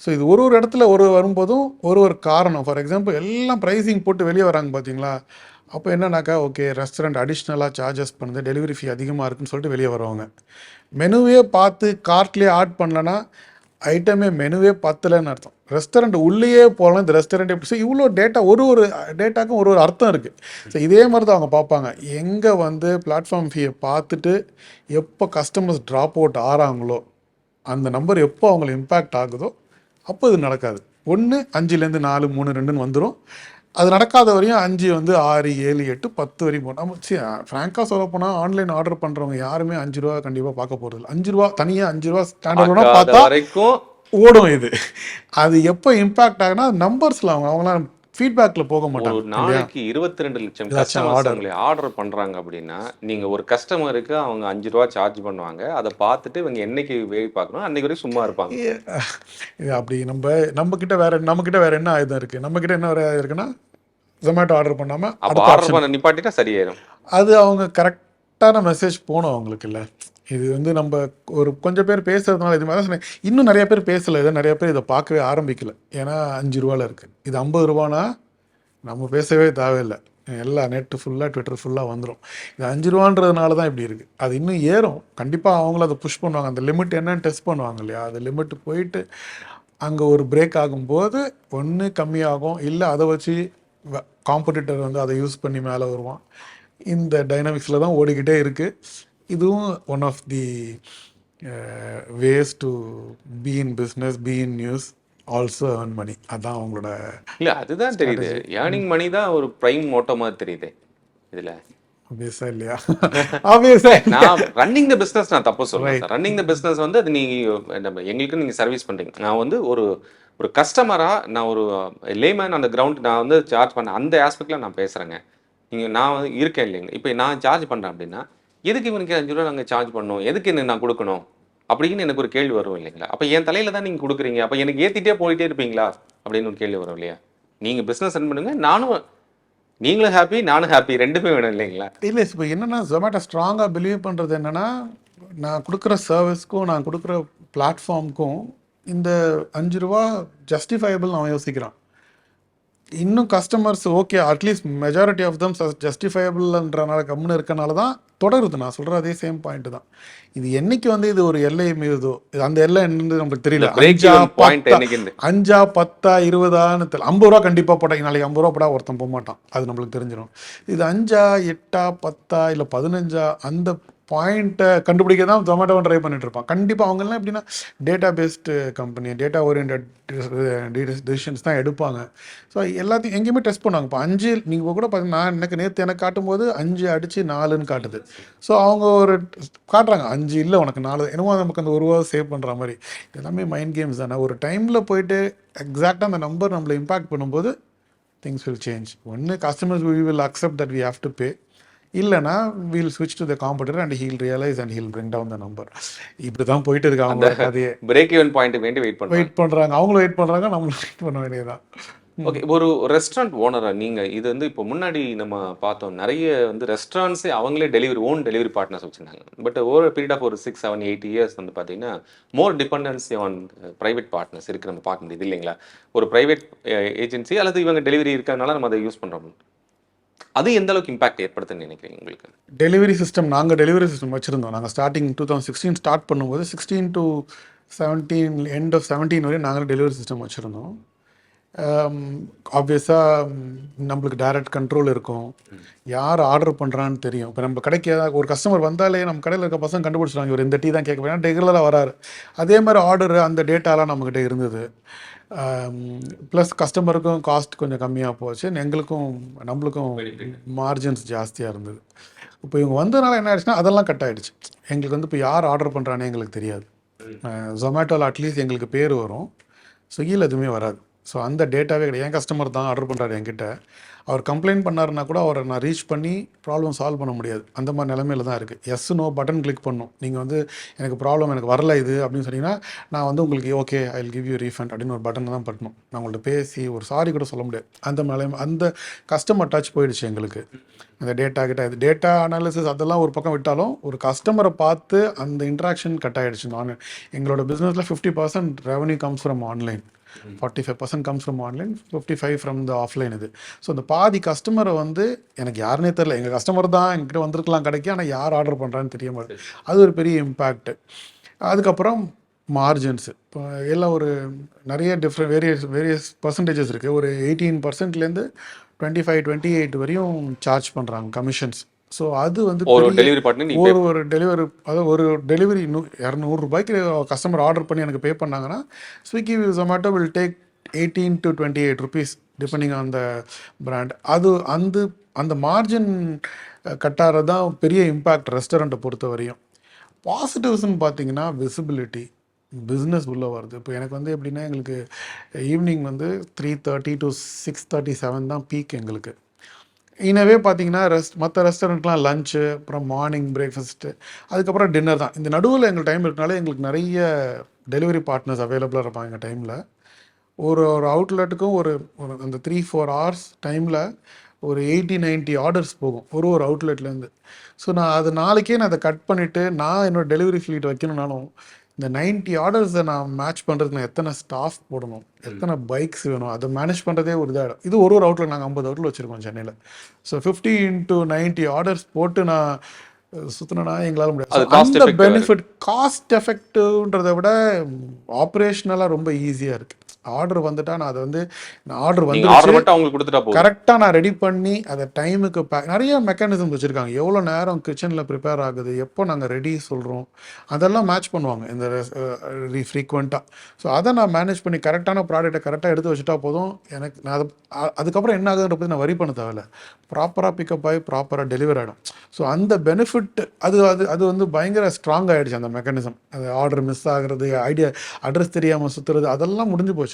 ஸோ இது ஒரு இடத்துல வரும்போதும் ஒரு காரணம். ஃபார் எக்ஸாம்பிள் எல்லாம் ப்ரைஸிங் போட்டு வெளியே வராங்க பார்த்தீங்களா, அப்போ என்னன்னாக்கா ஓகே ரெஸ்டாரண்ட் அடிஷ்னலாக சார்ஜஸ் பண்ணுது, டெலிவரி ஃபீ அதிகமாக இருக்குன்னு சொல்லிட்டு வெளியே வருவாங்க. மெனுவே பார்த்து கார்ட்லேயே ஆட் பண்ணலன்னா ஐட்டமே மெனுவே பத்தலைன்னு அர்த்தம். ரெஸ்டாரண்ட் உள்ளேயே போகலாம், இந்த ரெஸ்டாரண்ட் எப்படி. ஸோ இவ்வளோ டேட்டா, ஒரு டேட்டாக்கும் ஒரு அர்த்தம் இருக்குது. ஸோ இதே மாதிரி தான் அவங்க பார்ப்பாங்க. எங்கே வந்து பிளாட்ஃபார்ம் ஃபீயை பார்த்துட்டு எப்போ கஸ்டமர்ஸ் ட்ராப் அவுட் ஆகிறாங்களோ, அந்த நம்பர் எப்போ அவங்களுக்கு இம்பேக்ட் ஆகுதோ அப்போ இது நடக்காது. ஒன்று 5லேருந்து 4, 3, 2ன்னு வந்துடும். அது நடக்காத வரையும் 5 வந்து 6, 7, 8, 10 வரையும் போகும். நம்ம ஃப்ராங்காக சொல்ல போனால் ஆன்லைன் ஆர்டர் பண்ணுறவங்க யாருமே 5 ரூபா கண்டிப்பாக பார்க்க போகிறது இல்லை. 5 ரூபா தனியாக 5 ரூபா ஸ்டாண்டர்டாக பார்த்தா வரைக்கும் ஓடும் இது. அது எப்போ இம்பேக்ட் ஆகுனா நம்பர்ஸில் அவங்களாம் ஃபீட்பேக்கில் போக ஒரு மாட்டாங்க. நாளைக்கு 22 லட்சம் கஸ்டமர்ஸ் உங்களை ஆர்டர் பண்றாங்க அப்படின்னா, நீங்க ஒரு கஸ்டமருக்கு அவங்க 5 ரூபா சார்ஜ் பண்ணுவாங்க. அதை பார்த்துட்டு இவங்க என்னைக்கு வேலை பார்க்கணும் அன்னைக்கு வரைக்கும் சும்மா இருப்பாங்க. இது அப்படி நம்மக்கிட்ட வேற என்ன ஆயுதம் இருக்குது? நம்மக்கிட்ட என்ன வேறு ஆயுதம் இருக்குன்னா, ஜொமேட்டோ ஆர்டர் பண்ணாமல் அப்போ ஆர்டர் பண்ண நிப்பாட்டிட்டா சரியாயிரும். அது அவங்க கரெக்டான மெசேஜ் போகணும் அவங்களுக்கு. இல்லை இது வந்து நம்ம ஒரு கொஞ்சம் பேர் பேசுறதுனால இது மாதிரி சொன்னேன். இன்னும் நிறைய பேர் பேசலை, இதை நிறைய பேர் இதை பார்க்கவே ஆரம்பிக்கல. ஏன்னா 5 ரூபாவில் இருக்குது. இது 50 ரூபானா நம்ம பேசவே தேவையில்லை, எல்லாம் நெட்டு ஃபுல்லாக ட்விட்டர் ஃபுல்லாக வந்துடும். இது 5 ரூபான்றதுனால தான் இப்படி இருக்குது. அது இன்னும் ஏறும் கண்டிப்பாக. அவங்களும் அதை புஷ் பண்ணுவாங்க. அந்த லிமிட் என்னன்னு டெஸ்ட் பண்ணுவாங்க இல்லையா, அது லிமிட் போயிட்டு அங்கே ஒரு பிரேக் ஆகும்போது ஒன்று கம்மியாகும், இல்லை அதை வச்சு காம்படிட்டர் வந்து அதை யூஸ் பண்ணி மேலே வருவான். இந்த டைனமிக்ஸில் தான் ஓடிக்கிட்டே இருக்குது. இதுவும் one of the ways to be in business, be in news, also earn money. அதான் அவங்களோட இல்ல அதுதான் தெரியுது. ஏர்னிங் மணி தான் ஒரு பிரைம் மோட்டோ மாதிரி தெரியுது இதுல. ஆப்வியஸா இல்லையா? ஆப்வியஸா நான் ரன்னிங் த பிஸ்னஸ் நான் தப்பு சொல்றேன் சார். ரன்னிங் த பிஸ்னஸ் வந்து அது எங்களுக்கு நீங்க சர்வீஸ் பண்றீங்க. நான் வந்து ஒரு கஸ்டமரா, நான் ஒரு லேமேன் அந்த கிரவுண்ட் நான் வந்து சார்ஜ் பண்ண அந்த ஆஸ்பெக்ட்ல நான் பேசுறேங்க. நான் வந்து இருக்கேன் இல்லைங்க. இப்போ நான் சார்ஜ் பண்றேன் அப்படின்னா எதுக்கு இவனுக்கு 5 ரூபா நாங்கள் சார்ஜ் பண்ணணும், எதுக்கு என்ன நான் கொடுக்கணும் அப்படின்னு எனக்கு ஒரு கேள்வி வரும் இல்லைங்களா? அப்போ என் தலையில தான் நீங்க கொடுக்குறீங்க, அப்போ எனக்கு ஏத்திட்டே போயிட்டே இருப்பீங்களா அப்படின்னு ஒரு கேள்வி வரும் இல்லையா? நீங்க பிசினஸ் ரன் பண்ணுங்க, நீங்களும் ஹாப்பி நானும் ஹாப்பி, ரெண்டுமே வேணும் இல்லைங்களா? இல்லை இப்போ என்னென்னா ஜொமேட்டோ ஸ்ட்ராங்காக பிலீவ் பண்ணுறது என்னென்னா, நான் கொடுக்குற சர்வீஸ்க்கும் நான் கொடுக்குற பிளாட்ஃபார்முக்கும் இந்த 5 ரூபா ஜஸ்டிஃபைபிள் அவன் யோசிக்கிறான். இன்னும் customers okay at least majority of them ஜஸ்டிஃபைபிள்ன்றனால கம்முன்னு இருக்கனால தான் தொடருது. நான் சொல்கிற அதே சேம் பாயிண்ட் தான். இது என்னைக்கு வந்து இது ஒரு எல்லை மீறுதோ, அந்த எல்லை என்னன்னு நமக்கு தெரியல. 5, 10, 20 தெரியல. 50 ரூபா கண்டிப்பாக போட்டாங்க. நாளைக்கு 50 ரூபா போட்டா ஒருத்தன் போக மாட்டான், அது நம்மளுக்கு தெரிஞ்சிடும். இது 5, 8, 10 இல்லை 15 அந்த பாயிண்ட்டை கண்டுபிடிக்க தான் ஜொமேட்டோவை ட்ரை பண்ணிட்டு இருப்பான். கண்டிப்பாக அவங்கெல்லாம் எப்படின்னா data based company, data oriented decisions தான் எடுப்பாங்க. ஸோ எல்லாத்தையும் எங்கேயுமே டெஸ்ட் பண்ணுவாங்க. இப்போ 5 நீங்கள் கூட பார்த்தீங்கன்னா நேற்று எனக்கு காட்டும்போது 5 அடித்து 4ன்னு காட்டுது. ஸோ அவங்க ஒரு காட்டுறாங்க 5 இல்லை உனக்கு 4, என்னமோ நமக்கு அந்த 1 ரூபா சேவ் பண்ணுற மாதிரி. எல்லாமே மைண்ட் கேம்ஸ் தானே. ஒரு டைமில் போயிட்டு எக்ஸாக்டாக அந்த நம்பர் நம்மளை இம்பாக்ட் பண்ணும்போது திங்ஸ் வில் சேஞ்ச். ஒன்று customers will accept that we have to pay, இல்லைனா வீல் ஸ்விட்ச் to the competitor and he'll realise and he'll bring down the number. இப்படி தான் போயிட்டு இருக்காங்க. அதே பிரேக் ஈவன் பாயிண்ட் வேண்டி வெயிட் பண்ணுறாங்க. அவங்களும் வெயிட் பண்ணுறாங்க, நம்மளும் வெயிட் பண்ண வேண்டியதுதான். ஓகே, ஒரு ரெஸ்டாரண்ட் ஓனரா நீங்கள் இது வந்து இப்போ முன்னாடி நம்ம பார்த்தோம் நிறைய வந்து ரெஸ்டாரண்ட்ஸே அவங்களே ஓன் டெலிவரி பார்ட்னர்ஸ் வச்சுருந்தாங்க. பட் ஓவர் பீரியட் ஆஃப் ஒரு 6, 7, 8 இயர்ஸ் வந்து பார்த்தீங்கன்னா மோர் டிபெண்டன்சி ஆன் ப்ரைவேட் பார்ட்னர்ஸ் இருக்கு. நம்ம பார்க்க முடியுது இல்லைங்களா? ஒரு ப்ரைவேட் ஏஜென்சி அல்லது இவங்க டெலிவரி இருக்கிறதுனால நம்ம அதை யூஸ் பண்ணுறோம். அது எந்த அளவுக்கு இம்பாக்ட் ஏற்படுத்துன்னு நினைக்கிறீங்க உங்களுக்கு? டெலிவரி சிஸ்டம் நாங்கள் டெலிவரி சிஸ்டம் வச்சுருந்தோம். நாங்கள் ஸ்டார்டிங் 2016 ஸ்டார்ட் பண்ணும்போது 16 to 17 எண்ட் ஆஃப் 17 வரையும் நாங்கள் டெலிவரி சிஸ்டம் வச்சுருந்தோம். ஆப்வியஸாக நம்மளுக்கு டைரக்ட் கண்ட்ரோல் இருக்கும். யார் ஆர்டர் பண்ணுறான்னு தெரியும். இப்போ நம்ம கடைக்கு ஒரு கஸ்டமர் வந்தாலே நம்ம கடையில் இருக்க பசங்க கண்டுபிடிச்சிடுவாங்க, இவர் இந்த டீ தான் கேட்க வேணாம், ரெகுலராக வராரு. அதே மாதிரி ஆர்டரு அந்த டேட்டாலாம் நம்மக்கிட்ட இருந்தது. ப்ளஸ் கஸ்டமருக்கும் காஸ்ட் கொஞ்சம் கம்மியாக போச்சு, எங்களுக்கும் நம்மளுக்கும் மார்ஜின்ஸ் ஜாஸ்தியாக இருந்தது. இப்போ இவங்க வந்ததுனால என்ன ஆயிடுச்சுன்னா அதெல்லாம் கட் ஆகிடுச்சு. எங்களுக்கு வந்து இப்போ யார் ஆர்டர் பண்ணுறானே எங்களுக்கு தெரியாது. ஜொமேட்டோவில் அட்லீஸ்ட் எங்களுக்கு பேர் வரும், ஸ்விக்கியில் எதுவுமே வராது. ஸோ அந்த டேட்டாவே கிடையாது. என் கஸ்டமர் தான் ஆர்டர் பண்ணுறாரு என்கிட்ட, அவர் கம்ப்ளைண்ட் பண்ணாருன்னா கூட அவரை நான் ரீச் பண்ணி ப்ராப்ளம் சால்வ் பண்ண முடியாது. அந்த மாதிரி நிலமையில தான் இருக்குது. எஸ் நோ பட்டன் கிளிக் பண்ணும். நீங்கள் வந்து எனக்கு ப்ராப்ளம் எனக்கு வரல இது அப்படின்னு சொன்னீங்கன்னா நான் வந்து உங்களுக்கு okay I will give you refund அப்படின்னு ஒரு பட்டன் தான் பண்ணணும். நான் உங்கள்கிட்ட பேசி ஒரு சாரி கூட சொல்ல முடியாது. அந்த கஸ்டமர் டச் போயிடுச்சு எங்களுக்கு. அந்த டேட்டா கிட்ட இது டேட்டா அனாலிசிஸ் அதெல்லாம் ஒரு பக்கம் விட்டாலும் ஒரு கஸ்டமரை பார்த்து அந்த இன்ட்ராக்ஷன் கட் ஆகிடுச்சு. எங்களோட பிஸ்னஸில் 50% revenue comes from online, 45% comes from online, 55 from the offline இது. ஸோ இந்த பாதி கஸ்டமரை வந்து எனக்கு யாருனே தெரில, எங்கள் கஸ்டமர் தான் என்கிட்ட வந்திருக்கலாம் கடைக்கு, ஆனால் யார் ஆர்டர் பண்ணுறான்னு தெரிய மாட்டேது. அது ஒரு பெரிய இம்பேக்ட். அதுக்கப்புறம் மார்ஜின்ஸு இப்போ எல்லாம் ஒரு நிறைய டிஃப்ரெண்ட் வேரியஸ் பர்சன்டேஜஸ் இருக்குது. ஒரு 18%லேருந்து 25-28 வரையும் சார்ஜ் பண்ணுறாங்க கமிஷன்ஸ். ஸோ அது வந்து ஒரு டெலிவரி பார்ட்னர் ஒரு டெலிவரி, அதாவது ஒரு டெலிவரி 200 ரூபாய்க்கு கஸ்டமர் ஆர்டர் பண்ணி எனக்கு பே பண்ணாங்கன்னா Swiggy Zomato will take 18 to 28 rupees depending on the brand. அது அந்த மார்ஜின் கட்டாகிறது தான் பெரிய இம்பேக்ட் ரெஸ்டாரண்ட்டை பொறுத்த வரையும். பாசிட்டிவ்ஸ்ன்னு பார்த்தீங்கன்னா விசிபிலிட்டி, பிஸ்னஸ் உள்ளே வருது. இப்போ எனக்கு வந்து எப்படின்னா எங்களுக்கு ஈவினிங் வந்து 3:30 to 6:37 தான் பீக் எங்களுக்கு. இனவே பார்த்தீங்கன்னா மற்ற ரெஸ்டாரண்ட்லாம் லஞ்சு, அப்புறம் மார்னிங் பிரேக்ஃபாஸ்ட்டு, அதுக்கப்புறம் டின்னர் தான். இந்த நடுவில் எங்களுக்கு டைம் இருக்கனால எங்களுக்கு நிறைய டெலிவரி பார்ட்னர்ஸ் அவைலபிளாக இருப்பாங்க எங்கள் டைமில். ஒரு அவுட்லெட்டுக்கும் ஒரு அந்த 3-4 hours டைமில் ஒரு 80-90 ஆர்டர்ஸ் போகும் ஒரு அவுட்லெட்லேருந்து. ஸோ நான் அது நாளைக்கே நான் அதை கட் பண்ணிவிட்டு நான் என்னோடய டெலிவரி ஃப்ளீட் வைக்கணும்னாலும் இந்த 90 ஆர்டர்ஸை நான் மேட்ச் பண்ணுறதுக்கு நான் எத்தனை ஸ்டாஃப் போடணும், எத்தனை பைக்ஸ் வேணும், அதை மேனேஜ் பண்ணுறதே ஒரு இதாகிடும். இது ஒரு அவுட்லெட் நாங்கள் 50 அவுட்லெட் வச்சுருக்கோம் சென்னையில். ஸோ 50 into 90 ஆர்டர்ஸ் போட்டு நான் சுற்றினா எங்களால் முடியாது. அந்த பெனிஃபிட் காஸ்ட் எஃபெக்டிவ்ன்றதை விட ஆப்ரேஷ்னலாக ரொம்ப ஈஸியாக இருக்குது. ஆர்டர் வந்துட்டா நான் அதை வந்து ஆர்டர் வந்து கரெக்டாக நான் ரெடி பண்ணி அதை டைமுக்கு நிறைய மெக்கானிசம் வச்சுருக்காங்க. எவ்வளோ நேரம் கிச்சனில் ப்ரிப்பேர் ஆகுது, எப்போ நாங்கள் ரெடி சொல்கிறோம், அதெல்லாம் மேட்ச் பண்ணுவாங்க இந்த ஃப்ரீக்வெண்ட்டாக. ஸோ அதை நான் மேனேஜ் பண்ணி கரெக்டான ப்ராடக்ட்டை கரெக்டாக எடுத்து வச்சுட்டா போதும். எனக்கு நான் அதுக்கப்புறம் என்ன ஆகுதுன்ற பற்றி நான் வரி பண்ண தேவையில்ல. ப்ராப்பராக பிக்கப் ஆகி ப்ராப்பராக டெலிவரி ஆகிடும். ஸோ அந்த பெனிஃபிட் அது வந்து பயங்கர ஸ்ட்ராங் ஆகிடுச்சு அந்த மெக்கானிசம். அது ஆர்டர் மிஸ் ஆகிறது, அட்ரஸ் தெரியாமல் சுற்றுறது, அதெல்லாம் முடிஞ்சு போச்சு.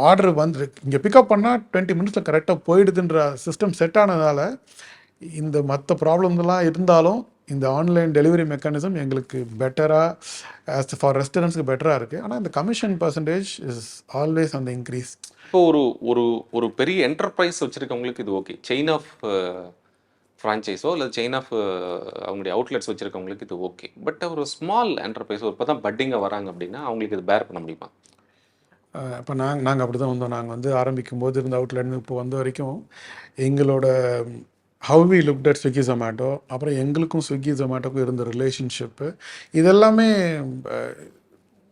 ஆர்டர் வந்து இங்கே பிக்கப் பண்ணால் 20 minutesல கரெக்டாக போயிடுதுன்ற சிஸ்டம் செட் ஆனதால் இந்த மற்ற ப்ராப்ளம்லாம் இருந்தாலும் இந்த ஆன்லைன் டெலிவரி மெக்கானிசம் எங்களுக்கு பெட்டராக ஃபார் ரெஸ்டாரண்ட்ஸ்க்கு பெட்டராக இருக்குது. ஆனால் இந்த கமிஷன் பர்சன்டேஜ் இஸ் ஆல்வேஸ் அந்த இன்க்ரீஸ். இப்போ ஒரு பெரிய என்டர்பிரைஸ் வச்சுருக்கவங்களுக்கு இது ஓகே, செயின் ஆஃப் ஃப்ரான்ச்சைஸோ இல்லை செயின் ஆஃப் அவங்களுடைய அவுட்லெட்ஸ் வச்சுருக்கவங்களுக்கு இது ஓகே. பட் ஒரு ஸ்மால் என்டர்பிரைஸ் இப்போ தான் பட்டிங்காக வராங்க அப்படின்னா அவங்களுக்கு இது பேர் பண்ண முடியுமா? இப்போ நாங்கள் அப்படி தான் வந்தோம். நாங்கள் வந்து ஆரம்பிக்கும் போது இருந்த அவுட்லெட்னு இப்போ வந்த வரைக்கும் எங்களோட how we looked at Swiggy Zomato, அப்புறம் எங்களுக்கும் ஸ்விக்கி ஜொமேட்டோக்கும் இருந்த ரிலேஷன்ஷிப்பு, இதெல்லாமே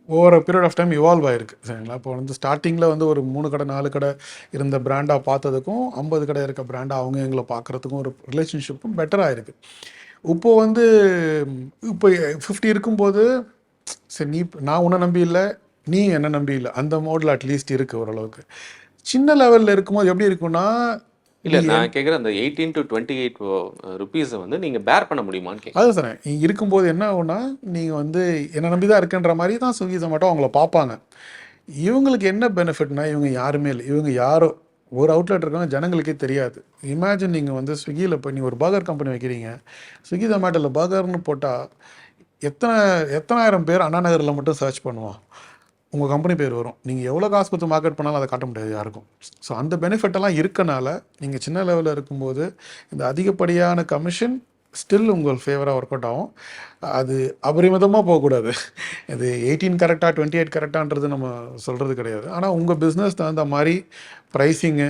over period of time evolve ஆகிருக்கு. சரிங்களா? இப்போ வந்து ஸ்டார்டிங்கில் வந்து ஒரு 3 கடை 4 கடை இருந்த பிராண்டாக பார்த்ததுக்கும் 50 கடை இருக்க பிராண்டாக அவங்க எங்களை பார்க்குறதுக்கும் ஒரு ரிலேஷன்ஷிப்பும் பெட்டராக இருக்குது. இப்போது வந்து இப்போ 50 இருக்கும்போது சரி நான் உன்னை நம்பி இல்லை, நீ என்ன நம்பி இல்லை, அந்த மோடில் அட்லீஸ்ட் இருக்குது ஓரளவுக்கு. சின்ன லெவலில் இருக்கும்போது எப்படி இருக்குன்னா இல்லை நான் கேட்குறேன் அந்த 18 to 28 rupees வந்து நீங்கள் பேர் பண்ண முடியுமான்னு கேட்குறேன். அதுதான் சார் இருக்கும்போது என்ன ஆகுனா நீங்கள் வந்து என்னை நம்பி தான் இருக்குன்ற மாதிரி தான் ஸ்விக்கி ஜொமேட்டோ அவங்கள பார்ப்பாங்க. இவங்களுக்கு என்ன பெனிஃபிட்னா இவங்க யாருமே இல்லை, இவங்க யாரோ ஒரு அவுட்லெட் இருக்கவங்க ஜனங்களுக்கே தெரியாது. இமேஜின் நீங்கள் வந்து ஸ்விக்கியில் போய் நீங்கள் ஒரு பர்கர் கம்பெனி வைக்கிறீங்க, ஸ்விக்கி ஜொமேட்டோவில் பர்கர்னு போட்டால் எத்தனாயிரம் பேர் அண்ணா நகரில் மட்டும் சர்ச் பண்ணுவோம், உங்கள் கம்பெனி பேர் வரும். நீங்கள் எவ்வளோ காசு கொடுத்து மார்க்கெட் பண்ணாலும் அதை காட்ட முடியாது யாருக்கும். ஸோ அந்த பெனிஃபிட்டெல்லாம் இருக்கனால நீங்கள் சின்ன லெவலில் இருக்கும்போது இந்த அதிகப்படியான கமிஷன் ஸ்டில் உங்கள் ஃபேவராக ஒர்க் அவுட் ஆகும். அது அபரிமிதமாக போகக்கூடாது. இது 18 கரெக்டாக 28 கரெக்டான்றது நம்ம சொல்கிறது கிடையாது. ஆனால் உங்கள் பிஸ்னஸ் தகுந்த மாதிரி ப்ரைஸிங்கு,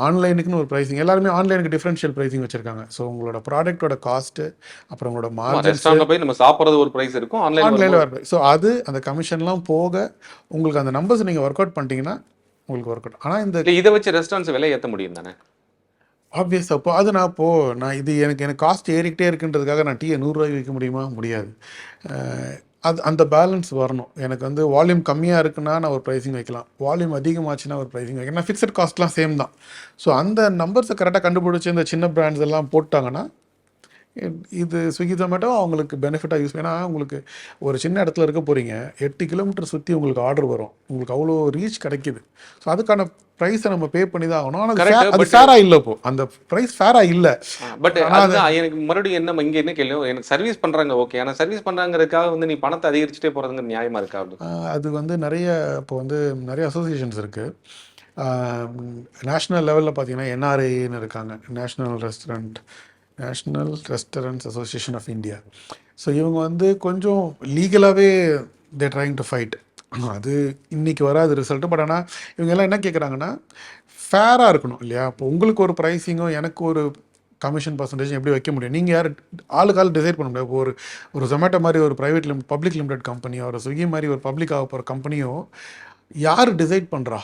ஆன்லைனுக்குன்னு ஒரு ப்ரைஸிங், எல்லாருமே ஆன்லைனுக்கு டிஃப்ரென்ஷியல் ப்ரைஸிங் வச்சுருக்காங்க. ஸோ உங்களோட ப்ராடக்ட்டோட காஸ்ட்டு, அப்புறம் உங்களோட மார்ஜின்ஸு ரெஸ்டாரண்ட்ல போய் நம்ம சாப்பிட்றது ஒரு பிரைஸ் இருக்கும், ஆன்லைன் ஆன்லைனில் வரும்போது வர. ஸோ அது அந்த கமிஷன்லாம் போக உங்களுக்கு அந்த நம்பர்ஸ் நீங்கள் ஒர்க் அவுட் பண்ணிட்டீங்கன்னா உங்களுக்கு ஒர்க் அவுட். ஆனால் இந்த இல்லை இதை வச்சு ரெஸ்டாரண்ட்ஸ் விலை ஏற்ற முடியும் தானே? ஆப்வியஸ் அப்போ அது நான் இது எனக்கு காஸ்ட் ஏறிக்கிட்டே இருக்குன்றதுக்காக நான் டீயை 100 ரூபாய்க்கு விற்க முடியுமா? முடியாது. அது அந்த பேலன்ஸ் வரணும். எனக்கு வந்து வால்யூம் கம்மியாக இருக்குன்னா நான் ஒரு ப்ரைஸிங் வைக்கலாம், வால்யூம் அதிகமாச்சுன்னா ஒரு ப்ரைஸிங் வைக்கலாம். நான் ஃபிக்ஸட் காஸ்ட்லாம் சேம் தான். ஸோ அந்த நம்பர்ஸை கரெக்டாக கண்டுபிடிச்சி இந்த சின்ன பிராண்ட்ஸ் எல்லாம் போட்டாங்கன்னா இது ஸ்விக்கி ஜொமேட்டோ அவங்களுக்கு பெனிஃபிட்டாக யூஸ். ஏன்னா உங்களுக்கு ஒரு சின்ன இடத்துல இருக்க போகிறீங்க, 8 கிலோமீட்டர் சுற்றி உங்களுக்கு ஆர்டர் வரும், உங்களுக்கு அவ்வளோ ரீச் கிடைக்கிது. ஸோ அதுக்கான ப்ரைஸை நம்ம பே பண்ணி தான் ஆகணும். ஆனால் அது ஃபேராக இல்லை, இப்போ அந்த ப்ரைஸ் ஃபேராக இல்லை. பட் அதுதான் எனக்கு மறுபடியும் என்ன இங்கே என்ன கேள்வி, எனக்கு சர்வீஸ் பண்ணுறாங்க ஓகே, ஆனால் சர்வீஸ் பண்ணுறாங்கிறதுக்காக வந்து நீ பணத்தை அதிகரிச்சுட்டே போகிறதுங்க நியாயமாக இருக்கா? அப்படி அது வந்து இப்போ வந்து நிறைய அசோசியேஷன்ஸ் இருக்குது. நேஷ்னல் லெவலில் பார்த்தீங்கன்னா என்ஆர்ஐன்னு இருக்காங்க, national restaurants association of India. So இவங்க வந்து கொஞ்சம் லீகலாகவே தே ட்ரைங் டு ஃபைட். அது இன்றைக்கி வராது ரிசல்ட்டு. பட் ஆனால் இவங்க எல்லாம் என்ன கேட்குறாங்கன்னா ஃபேராக இருக்கணும் இல்லையா? இப்போ உங்களுக்கு ஒரு ப்ரைஸிங்கும் எனக்கு ஒரு கமிஷன் பர்சன்டேஜ் எப்படி வைக்க முடியும்? நீங்கள் யார் ஆளுக்கால் டிசைட் பண்ண முடியாது. ஒரு ஜொமேட்டோ மாதிரி ஒரு பப்ளிக் லிமிடெட் கம்பெனியோ, ஒரு ஸ்விக்கி மாதிரி ஒரு பப்ளிக் ஆக போகிற கம்பெனியோ யார் டிசைட் பண்ணுறா?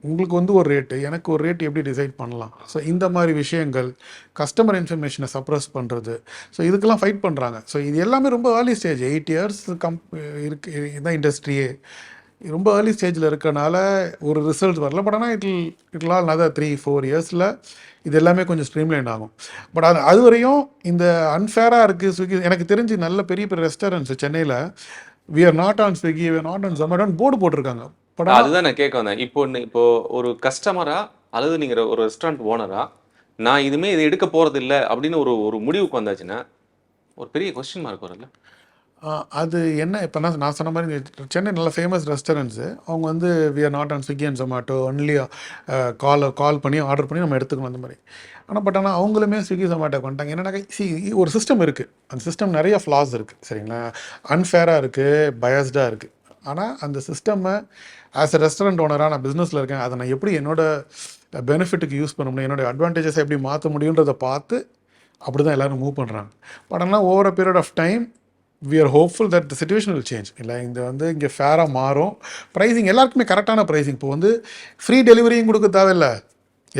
உங்களுக்கு வந்து ஒரு ரேட்டு, எனக்கு ஒரு ரேட் எப்படி டிசைட் பண்ணலாம்? ஸோ இந்த மாதிரி விஷயங்கள், கஸ்டமர் இன்ஃபர்மேஷனை சப்ரஸ் பண்ணுறது, ஸோ இதுக்கெல்லாம் ஃபைட் பண்ணுறாங்க. ஸோ இது எல்லாமே ரொம்ப ஏர்லி ஸ்டேஜ், 8 இயர்ஸ் இருக்கு இதுதான் இண்டஸ்ட்ரியே. ரொம்ப ஏர்லி ஸ்டேஜில் இருக்கனால ஒரு ரிசல்ட் வரல. பட் ஆனால் இட்ல் ஆல் another 3-4 இயர்ஸில் இது எல்லாமே கொஞ்சம் ஸ்ட்ரீம்லைன் ஆகும். பட் அது வரையும் இந்த அன்ஃபேராக இருக்குது. ஸ்விக்கி எனக்கு தெரிஞ்சு நல்ல பெரிய பெரிய ரெஸ்டாரண்ட்ஸ் சென்னையில் we are not on Swiggy, we are not on Zomato board போட்டிருக்காங்க. அதுதான் நான் கேட்க வந்தேன். இப்போ ஒரு கஸ்டமரா அல்லது நீங்க ஒரு ரெஸ்டாரண்ட் ஓனரா, நான் இதுமே இது எடுக்க போறது இல்லை அப்படின்னு ஒரு முடிவுக்கு வந்தாச்சுன்னா ஒரு பெரிய கொஸ்டின் மார்க் வரும்ல. அது என்ன, இப்போ நான் சொன்ன மாதிரி சென்னை நல்ல ஃபேமஸ் ரெஸ்டாரண்ட்ஸு அவங்க வந்து we are not on Swiggy and Zomato, only call பண்ணி ஆர்டர் பண்ணி நம்ம எடுத்துக்கணும் அந்த மாதிரி. பட் ஆனால் அவங்களுமே ஸ்விக்கி ஜொமேட்டோக்கு வந்துட்டாங்க. என்னன்னா ஒரு சிஸ்டம் இருக்குது, அந்த சிஸ்டம் நிறைய ஃப்ளாஸ் இருக்குது சரிங்களா, அன்ஃபேராக இருக்குது, பயஸ்டாக இருக்குது. ஆனால் அந்த சிஸ்டம்மை ஆஸ் எ ரெஸ்டாரண்ட் ஓனராக நான் பிஸ்னஸில் இருக்கேன், அதை நான் எப்படி என்னோடய பெனிஃபிட்டுக்கு யூஸ் பண்ண முடியும், என்னோடய அட்வான்டேஜஸை எப்படி மாற்ற முடியுன்றதை பார்த்து அப்படி தான் எல்லோரும் மூவ் பண்ணுறாங்க. பட் ஆனால் over a period of time we are hopeful that the situation will change. இல்லை இந்த வந்து இங்கே ஃபேராக மாறும், ப்ரைஸிங் எல்லாருக்குமே கரெக்டான ப்ரைஸிங். இப்போ வந்து ஃப்ரீ டெலிவரியும் கொடுக்க தேவையில்லை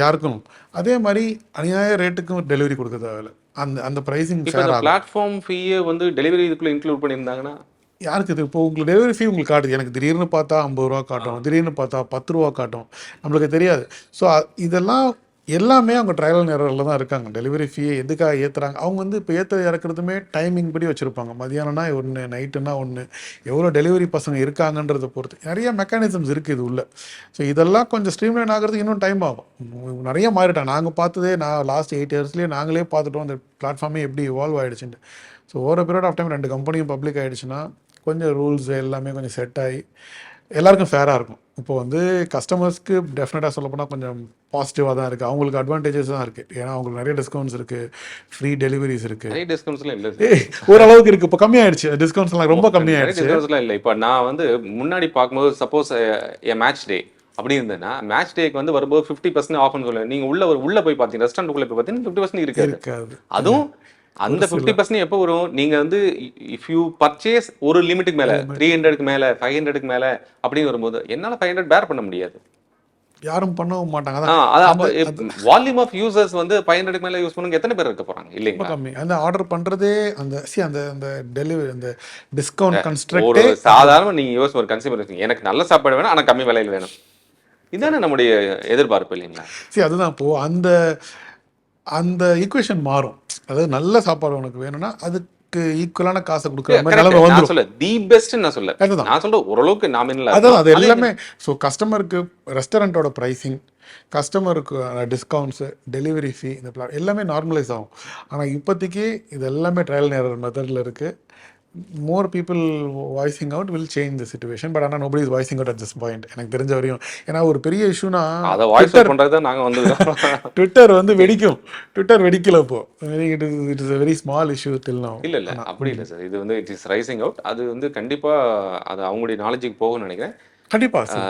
யாருக்கும், அதே மாதிரி அநியாய ரேட்டுக்கும் டெலிவரி கொடுக்க தேவையில்லை. அந்த ப்ரைஸிங் ஃபேராக பிளாட்ஃபார்ம் ஃபீயை வந்து டெலிவரி இதுக்குள்ளே இன்க்ளூட் பண்ணியிருந்தாங்கன்னா யாருக்கு இது? இப்போ உங்களுக்கு டெலிவரி ஃபீ உங்களுக்கு காட்டுது, எனக்கு திடீர்னு பார்த்தா 50 ரூபா காட்டும், திடீர்னு பார்த்தா 10 ரூபா காட்டும், நம்மளுக்கு தெரியாது. ஸோ இதெல்லாம் எல்லாமே அவங்க ட்ரையல் அண்ட் எரரில் தான் இருக்காங்க. டெலிவரி ஃபீயை எதுக்காக ஏற்றுறாங்க? அவங்க வந்து இப்போ இறக்குறதுமே டைமிங் படி வச்சுருப்பாங்க. மதியானம்னா ஒன்று, நைட்டுன்னா ஒன்று, எவ்வளோ டெலிவரி பசங்க இருக்காங்கன்றதை பொறுத்து நிறைய மெக்கானிசம்ஸ் இருக்குது இது உள்ள. ஸோ இதெல்லாம் கொஞ்சம் ஸ்ட்ரீம்லைன் ஆகிறதுக்கு இன்னும் டைம் ஆகும். நிறைய மாறிட்டாங்க. நாங்கள் பார்த்ததே லாஸ்ட் 8 இயர்ஸ்லேயே நாங்களே பார்த்துட்டோம் அந்த பிளாட்ஃபார்மே எப்படி இவால்வ் ஆகிடுச்சுட்டு. So over period of time 2 கம்பெனியும் பப்ளிக் ஆகிடுச்சுன்னா கொஞ்சம் ரூல்ஸ் எல்லாமே கொஞ்சம் செட் ஆகி எல்லாருக்கும் ஃபேராக இருக்கும். இப்போ வந்து கஸ்டமர்ஸ்க்கு டெஃபினட்டாக சொல்ல போனால் கொஞ்சம் பாசிட்டிவாக தான் இருக்குது, அவங்களுக்கு அட்வான்டேஜஸ் தான் இருக்குது. ஏன்னா அவங்களுக்கு நிறைய டிஸ்கவுண்ட்ஸ் இருக்குது, ஃப்ரீ டெலிவரிஸ் இருக்குது. நிறைய டிஸ்கவுண்ட்ஸ்லாம் இல்லை, ஓரளவுக்கு இருக்குது. இப்போ கம்மியாயிடுச்சு, டிஸ்கவுண்ட்ஸ்லாம் ரொம்ப கம்மியாயிடுச்சு. டிஸ்கவுண்ட்ஸ்லாம் இல்லை. இப்போ நான் வந்து முன்னாடி பார்க்கும்போது சப்போஸ் என் மேட்ச் டே அப்படி இருந்ததுன்னா மேட்ச் டேக்கு வந்து வரும்போது 50% ஆஃப்னு சொல்லுவேன். நீங்கள் உள்ள போய் பார்த்தீங்கன்னா ரெஸ்டாரண்ட் உள்ள போய் பார்த்தீங்கன்னா 50% இருக்காது. அதுவும் அந்த 50% எப்போ வரும்? நீங்க வந்து இஃப் யூ பர்ச்சேஸ் ஒரு லிமிட்டுக்கு மேல 300க்கு மேல 500க்கு மேல அப்படின்னு வரும்போது என்னால 500 பேர் பண்ண முடியாது, யாரும் பண்ணவும் மாட்டாங்க. வால்யூம் ஆஃப் யூசர்ஸ் வந்து 500க்கு மேல யூஸ் பண்ணுங்க, எத்தனை பேர் இருக்க போறாங்க? இல்லைங்களா? கம்மி. அந்த ஆர்டர் பண்றதே அந்த டெலிவரி அந்த டிஸ்கவுண்ட் கன்ஸ்ட்ரக்ட். ஒரு சாதாரண நீங்க யோசிச்சு ஒரு கன்சியூமர் எனக்கு நல்ல சாப்பாடு வேணும் ஆனா கம்மி விலையில் வேணும், இதானே நம்முடைய எதிர்பார்ப்பு இல்லைங்களா? அதுதான் இப்போ அந்த ஈக்குவேஷன் மாறும். அதாவது நல்ல சாப்பாடு உனக்கு வேணும்னா அதுக்கு ஈக்குவலான காசை கொடுக்குற மாதிரி நிலைமை வந்துரும். நான் சொல்ல தி பெஸ்ட் நான் சொல்ல ஓரளவுக்கு நாமினல் அதான் அது எல்லாமே. ஸோ கஸ்டமருக்கு ரெஸ்டாரண்ட்டோட ப்ரைஸிங், கஸ்டமருக்கு டிஸ்கவுண்ட்ஸு, டெலிவரி ஃபீ, இந்த எல்லாமே நார்மலைஸ் ஆகும். ஆனால் இப்போதைக்கு இது எல்லாமே ட்ரையல் அண்ட் எரர் மெத்தடில் இருக்குது. More people voicing out will change the situation. But ஆனால் nobody is voicing out at this point எனக்கு தெரிஞ்ச வரையும். ஏன்னா ஒரு பெரிய இஷ்யூனா ட்விட்டர் வந்து வெடிக்கும். ட்விட்டர் வெடிக்கல இப்போ. It is a very small issue till now. இல்லை அப்படி இல்லை சார். இது வந்து இட் இஸ் ரைசிங் அவுட். அது வந்து கண்டிப்பாக அது அவங்களுடைய நாலேஜுக்கு போகும்னு நினைக்கிறேன். கண்டிப்பாக சார்.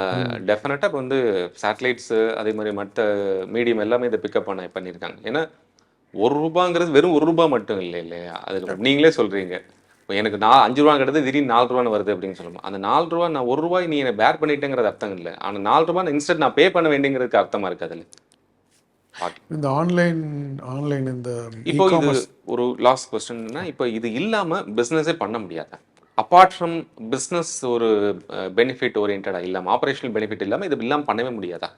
டெஃபினட்டாக இப்போ வந்து சேட்டலைட்ஸு அதே மாதிரி மற்ற மீடியம் எல்லாமே இதை பிக்கப் பண்ணியிருக்காங்க. ஏன்னா ₹1 வெறும் ₹1 மட்டும் இல்லை இல்லையா? அது நீங்களே சொல்கிறீங்க. இப்போ எனக்கு நான் ₹5 கிடையாது திடீர்னு ₹4 வருது அப்படின்னு சொல்லுவோம். அந்த ₹4 நான் ₹1 நீ என்னை பேர் பண்ணிட்டேங்கிறது அர்த்தம் இல்லை. ஆனால் ₹4 இன்ஸ்டன்ட் நான் பே பண்ண வேண்டியங்கிறதுக்கு அர்த்தமாக இருக்குது அதில். இந்த ஆன்லைன் இந்த இப்போ இது ஒரு லாஸ்ட் கொஸ்டின்னா, இப்போ இது இல்லாமல் பிஸ்னஸே பண்ண முடியாதா? அப்பார்ட் ஃப்ரம் பிஸ்னஸ் ஒரு பெனிஃபிட் ஓரியன்டாக இல்லாமல், ஆப்ரேஷனல் பெனிஃபிட் இல்லாமல் இது இல்லாமல் பண்ணவே முடியாதா?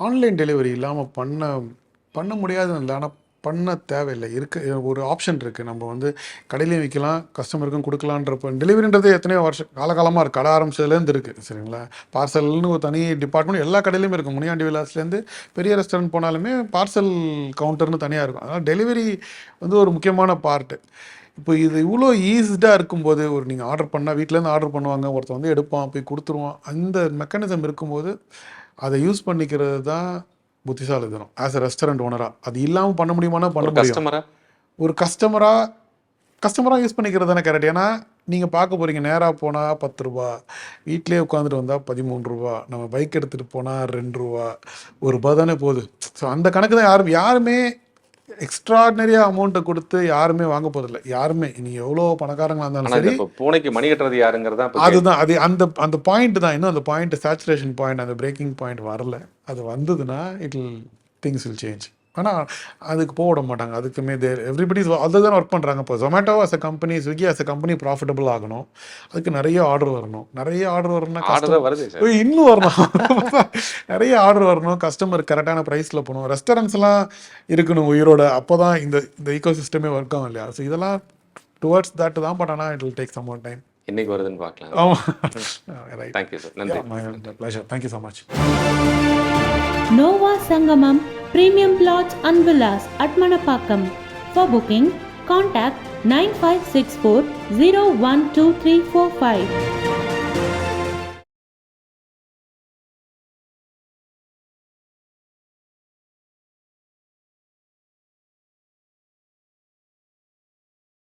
ஆன்லைன் டெலிவரி இல்லாமல் பண்ண முடியாதுன்னு இல்லை, ஆனால் பண்ண தேவையில்லை. ஒரு ஆப்ஷன் இருக்குது. நம்ம வந்து கடையிலையும் விற்கலாம், கஸ்டமருக்கும் கொடுக்கலான்றப்ப டெலிவரின்றது எத்தனையோ வருஷம் காலகாலமாக இருக்குது. கடை ஆரம்பிச்சதுலேருந்து இருக்குது. சரிங்களா? பார்சல்னு ஒரு தனி டிபார்ட்மெண்ட் எல்லா கடையிலையும் இருக்குது. முனியாண்டி விலாஸ்லேருந்து பெரிய ரெஸ்டாரண்ட் போனாலுமே பார்சல் கவுண்டர்னு தனியாக இருக்கும். அதனால் டெலிவரி வந்து ஒரு முக்கியமான பார்ட்டு. இப்போ இது இவ்வளோ ஈஸியாக இருக்கும்போது, நீங்கள் ஆர்டர் பண்ணால் வீட்டிலேருந்து ஆர்டர் பண்ணுவாங்க, ஒருத்தர் வந்து எடுப்பான், போய் கொடுத்துருவான். அந்த மெக்கானிசம் இருக்கும்போது அதை யூஸ் பண்ணிக்கிறது தான் புத்திசாலித்தனம். ஆஸ் அ ரெஸ்டாரண்ட் ஓனராக அது இல்லாமல் பண்ண முடியுமானா பண்ண முடியும். ஒரு கஸ்டமராக யூஸ் பண்ணிக்கிறது தானே கரெக்ட். ஏன்னா நீங்கள் பார்க்க போகிறீங்க, நேராக போனால் ₹10, வீட்டிலே உட்காந்துட்டு வந்தால் ₹13, நம்ம பைக் எடுத்துகிட்டு போனால் ₹2 தானே போகுது. ஸோ அந்த கணக்கு தான் யாருமே எக்ஸ்ட்ராடினரியாக அமௌண்ட்டை கொடுத்து யாருமே வாங்க போதில்லை. யாருமே நீங்கள் எவ்வளோ பணக்காரங்களாக இருந்தாலும் சரி, பூனைக்கு மணி கட்டுறது யாருங்கிறதா அதுதான். அது அந்த பாயிண்ட் தான். இன்னும் அந்த பாயிண்ட் சேச்சுரேஷன் பாயிண்ட், அந்த பிரேக்கிங் பாயிண்ட் வரல. அது வந்ததுன்னா திங்ஸ் வில் சேஞ்ச். ஆனால் அதுக்கு போக விட மாட்டாங்க. அதுக்குமே எவ்ரிபடி அதுதான் ஒர்க் பண்ணுறாங்க. இப்போ Zomato as a company, Swiggy as a company profitable ஆகணும். அதுக்கு நிறைய ஆர்டர் வரணும். இன்னும் வரணும். நிறைய ஆர்டர் வரணும். கஸ்டமர் கரெக்டான ப்ரைஸில் போகணும். ரெஸ்டாரண்ட்ஸ்லாம் இருக்கணும் உயிரோட. அப்போ தான் இந்த ஈகோ சிஸ்டமே ஒர்க் ஆகும் இல்லையா? ஸோ இதெல்லாம் டுவர்ட்ஸ் தட் தான். பட் ஆனால் it will take some more time. என்னைக்கு வருதுன்னு பார்க்கலாம். ரைட். Thank you sir. நன்றி. Pleasure. Thank you so much. Nova Sangamam Premium Plots and Villas at Manapakam. For booking, contact 9564 012345.